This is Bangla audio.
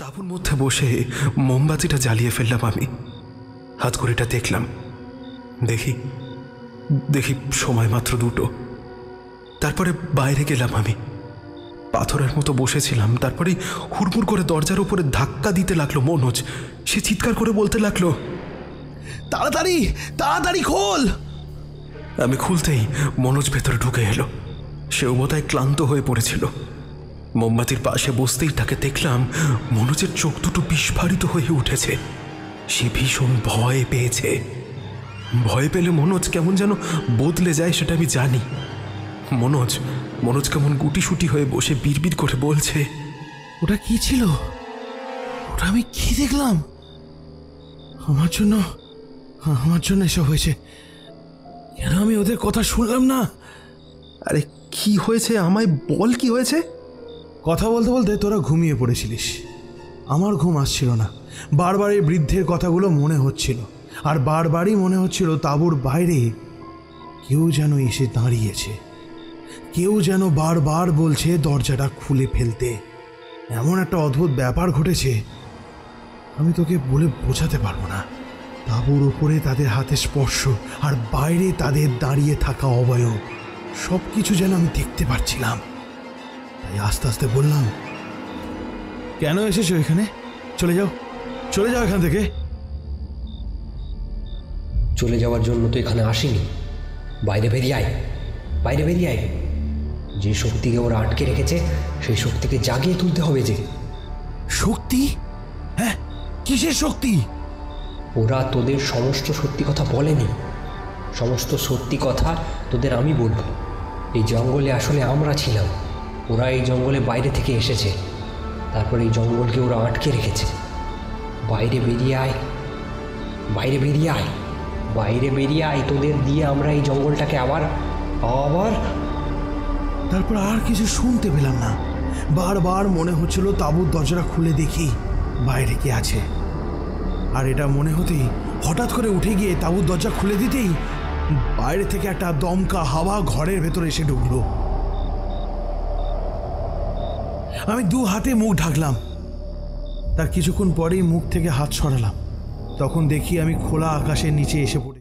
তাঁবুর মধ্যে বসে মোমবাতিটা জ্বালিয়ে ফেললাম। আমি হাতঘড়িটা দেখলাম। দেখি দেখি সময় মাত্র 2টো। তারপরে বাইরে গেলাম। আমি পাথরের মতো বসেছিলাম। তারপরে হুড়মুড় করে দরজার উপরে ধাক্কা দিতে লাগলো মনোজ। সে চিৎকার করে বলতে লাগলো, তাড়াতাড়ি তাড়াতাড়ি খোল। আমি খুলতেই মনোজ ভেতরে ঢুকে এলো। সেও বোধহয় ক্লান্ত হয়ে পড়েছিল। মোমবাতির পাশে বসতেই তাকে দেখলাম মনোজের চোখ দুটো বিস্ফারিত হয়ে উঠেছে। সে ভীষণ ভয় পেয়েছে। ভয় পেলে মনোজ কেমন যেন বদলে যায় সেটা আমি জানি। মনোজ কেমন গুটিসুটি হয়ে বসে বিড়বিড় করে বলছে, ওটা কি ছিল? ওটা আমি কি দেখলাম? আমার জন্য এসব হয়েছে। কেন আমি ওদের কথা শুনলাম না? আরে কি হয়েছে আমায় বল, কি হয়েছে? কথা বলতে বলতে তোরা ঘুমিয়ে পড়েছিলিস। আমার ঘুম আসছিল না। বারবার এই বৃদ্ধের কথাগুলো মনে হচ্ছিল, আর বারবারই মনে হচ্ছিল তাঁবুর বাইরে কেউ যেন এসে দাঁড়িয়েছে। কেউ যেন বারবার বলছে দরজাটা খুলে ফেলতে। এমন একটা অদ্ভুত ব্যাপার ঘটেছে, আমি তোকে বলে বোঝাতে পারবো না। তাঁবুর উপরে তাদের হাতে স্পর্শ, আর বাইরে তাদের দাঁড়িয়ে থাকা অবয়ব, সব কিছু যেন আমি দেখতে পাচ্ছিলাম। তাই আস্তে আস্তে বললাম, কেন এসেছো এখানে? চলে যাও, চলে যাও এখান থেকে। চলে যাওয়ার জন্য তো এখানে আসিনি। বাইরে বেরিয়ে আয়, বাইরে বেরিয়ে আয়। যে শক্তিকে ওরা আটকে রেখেছে সেই শক্তিকে জাগিয়ে তুলতে হবে। যে শক্তি? হ্যাঁ, কিসের শক্তি? ওরা তোদের সমস্ত সত্যি কথা বলেনি। সমস্ত সত্যি কথা তোদের আমি বলবো। এই জঙ্গলে আসলে আমরা ছিলাম। ওরা এই জঙ্গলে বাইরে থেকে এসেছে, তারপর এই জঙ্গলকে ওরা আটকে রেখেছে। বাইরে বেরিয়ে আয়, বাইরে বেরিয়ে আয়, বাইরে বেরিয়ে আয়। তোদের দিয়ে আমরা এই জঙ্গলটাকে আবার তারপর আর কিছু শুনতে পেলাম না। বারবার মনে হচ্ছিল তাঁবুর দরজাটা খুলে দেখি বাইরে কে আছে। আর এটা মনে হতেই হঠাৎ করে উঠে গিয়ে তাঁবুর দরজা খুলে দিতেই বাইরে থেকে একটা দমকা হাওয়া ঘরের ভেতরে এসে ঢুকলো। আমি 2 হাতে মুখ ঢাকলাম। তার কিছুক্ষণ পরেই মুখ থেকে হাত সরালাম। তখন দেখি আমি খোলা আকাশের নিচে এসে পড়ি।